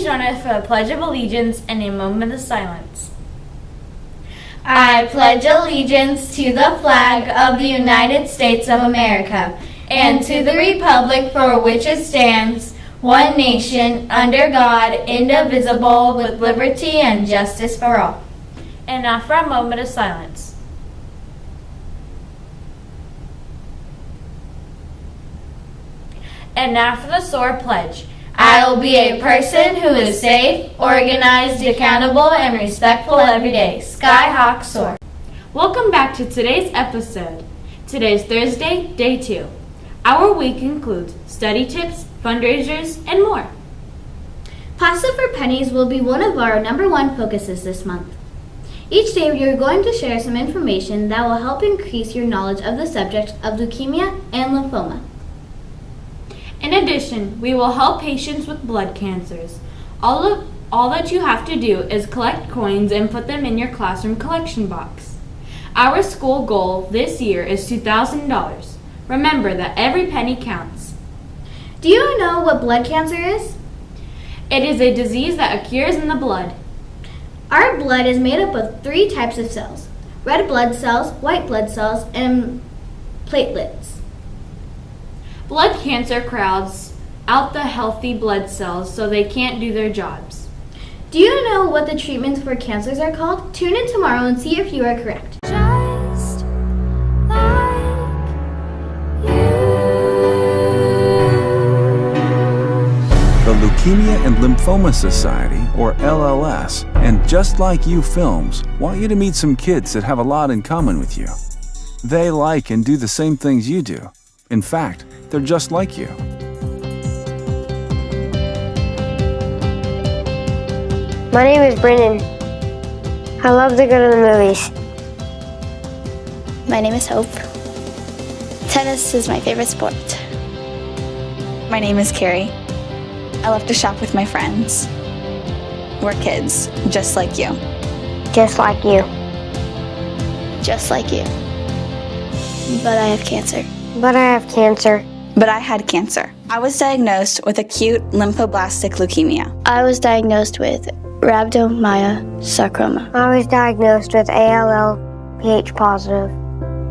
join us for the Pledge of Allegiance and a moment of silence. I pledge allegiance to the flag of the United States of America and to the republic for which it stands, one nation, under God, indivisible, with liberty and justice for all. And now for a moment of silence. And now for the SOAR pledge. I will be a person who is safe, organized, accountable, and respectful every day. Skyhawk SOAR. Welcome back to today's episode. Today is Thursday, day 2. Our week includes study tips, fundraisers, and more. Pasta for Pennies will be one of our #1 focuses this month. Each day we are going to share some information that will help increase your knowledge of the subject of leukemia and lymphoma. In addition, we will help patients with blood cancers. All that you have to do is collect coins and put them in your classroom collection box. Our school goal this year is $2,000. Remember that every penny counts. Do you know what blood cancer is? It is a disease that occurs in the blood. Our blood is made up of 3 types of cells: red blood cells, white blood cells, and platelets. Blood cancer crowds out the healthy blood cells so they can't do their jobs. Do you know what the treatments for cancers are called? Tune in tomorrow and see if you are correct. Just like you. The Leukemia and Lymphoma Society, or LLS, and Just Like You Films want you to meet some kids that have a lot in common with you. They like and do the same things you do. In fact, they're just like you. My name is Brennan. I love to go to the movies. My name is Hope. Tennis is my favorite sport. My name is Carrie. I love to shop with my friends. We're kids, just like you. Just like you. Just like you. But I have cancer. But I have cancer. But I had cancer. I was diagnosed with acute lymphoblastic leukemia. I was diagnosed with rhabdomyosarcoma. I was diagnosed with ALL Ph positive.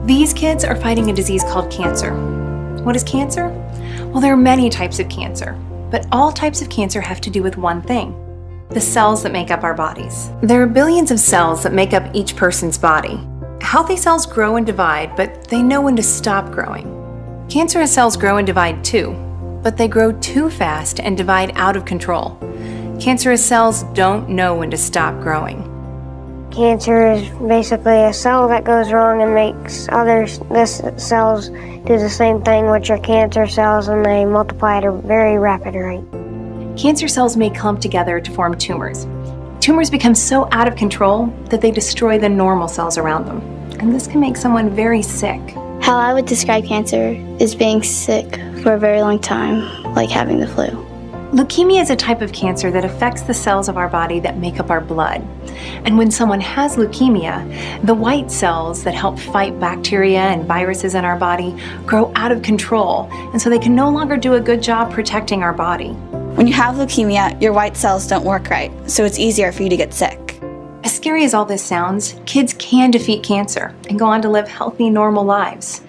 These kids are fighting a disease called cancer. What is cancer? Well, there are many types of cancer, but all types of cancer have to do with one thing: the cells that make up our bodies. There are billions of cells that make up each person's body. Healthy cells grow and divide, but they know when to stop growing. Cancerous cells grow and divide too, but they grow too fast and divide out of control. Cancerous cells don't know when to stop growing. Cancer is basically a cell that goes wrong and makes other cells do the same thing, which are cancer cells, and they multiply at a very rapid rate. Cancer cells may clump together to form tumors. Tumors become so out of control that they destroy the normal cells around them, and this can make someone very sick. How I would describe cancer is being sick for a very long time, like having the flu. Leukemia is a type of cancer that affects the cells of our body that make up our blood. And when someone has leukemia, the white cells that help fight bacteria and viruses in our body grow out of control, and so they can no longer do a good job protecting our body. When you have leukemia, your white cells don't work right, so it's easier for you to get sick. As scary as all this sounds, kids can defeat cancer and go on to live healthy, normal lives.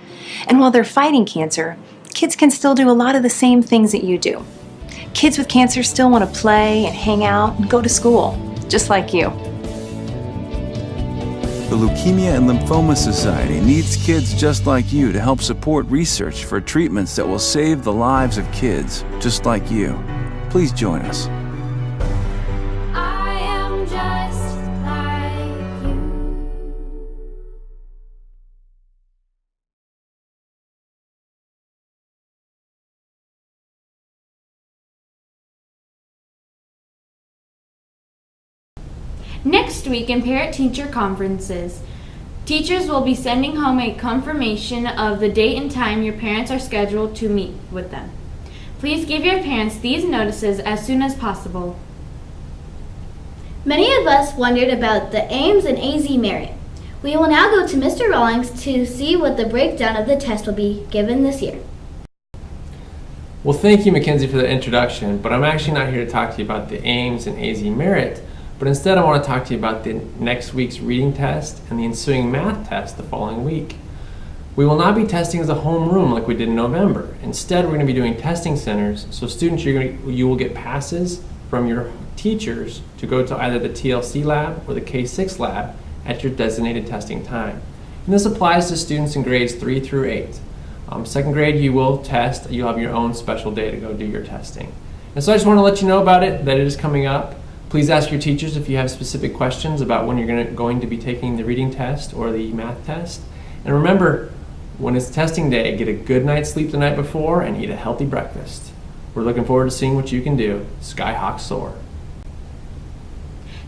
And while they're fighting cancer, kids can still do a lot of the same things that you do. Kids with cancer still want to play and hang out and go to school, just like you. The Leukemia and Lymphoma Society needs kids just like you to help support research for treatments that will save the lives of kids just like you. Please join us. I am just like you. Next week in parent-teacher conferences, teachers will be sending home a confirmation of the date and time your parents are scheduled to meet with them. Please give your parents these notices as soon as possible. Many of us wondered about the Ames and AZ merit. We will now go to Mr. Rawlings to see what the breakdown of the test will be given this year. Well, thank you, Mackenzie, for the introduction, but I'm actually not here to talk to you about the AIMS and AZ Merit, but instead I want to talk to you about the next week's reading test and the ensuing math test the following week. We will not be testing as a homeroom like we did in November. Instead, we're going to be doing testing centers, so students, you will get passes from your teachers to go to either the TLC lab or the K6 lab at your designated testing time. And this applies to students in grades 3 through 8. Second grade, you will test. You'll have your own special day to go do your testing. And so I just want to let you know about it, that it is coming up. Please ask your teachers if you have specific questions about when you're going to be taking the reading test or the math test. And remember, when it's testing day, get a good night's sleep the night before and eat a healthy breakfast. We're looking forward to seeing what you can do. Skyhawk soar.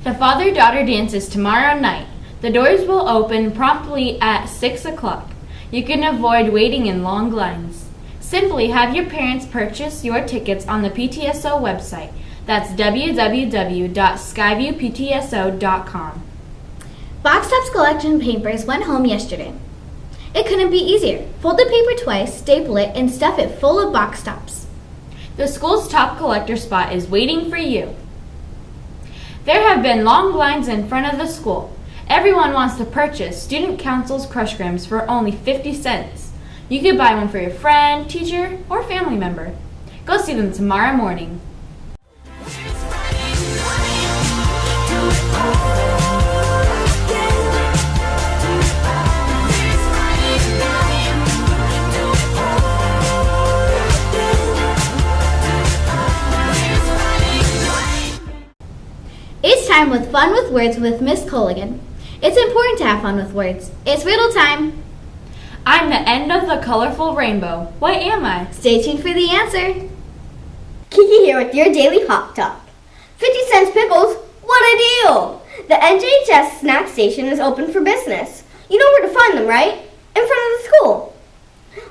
The father-daughter dance is tomorrow night. The doors will open promptly at 6 o'clock. You can avoid waiting in long lines. Simply have your parents purchase your tickets on the PTSO website. That's www.skyviewptso.com. Box tops collection papers went home yesterday. It couldn't be easier. Fold the paper twice, staple it, and stuff it full of box tops. The school's top collector spot is waiting for you. There have been long lines in front of the school. Everyone wants to purchase Student Council's Crush Grams for only 50 cents. You could buy one for your friend, teacher, or family member. Go see them tomorrow morning. It's time with Fun with Words with Miss Colligan. It's important to have fun with words. It's riddle time. I'm the end of the colorful rainbow. What am I? Stay tuned for the answer. Kiki here with your daily hot top. 50 cents pickles, what a deal! The NJHS snack station is open for business. You know where to find them, right? In front of the school.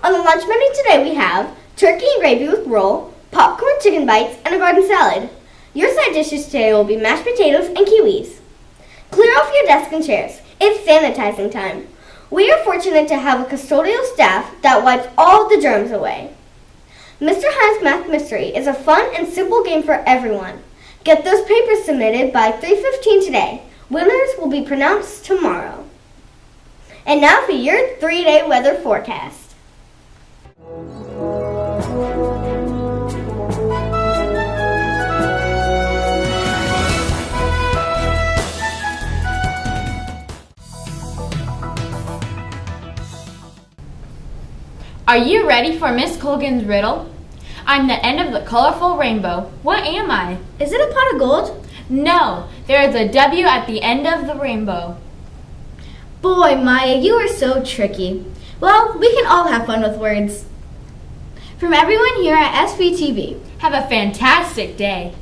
On the lunch menu today we have turkey and gravy with roll, popcorn chicken bites, and a garden salad. Your side dishes today will be mashed potatoes and kiwis. Clear off your desk and chairs. It's sanitizing time. We are fortunate to have a custodial staff that wipes all the germs away. Mr. Hines Math Mystery is a fun and simple game for everyone. Get those papers submitted by 3:15 today. Winners will be pronounced tomorrow. And now for your 3-day weather forecast. Are you ready for Miss Colgan's riddle? I'm the end of the colorful rainbow. What am I? Is it a pot of gold? No, there is a W at the end of the rainbow. Boy, Maya, you are so tricky. Well, we can all have fun with words. From everyone here at SVTV, Have a fantastic day.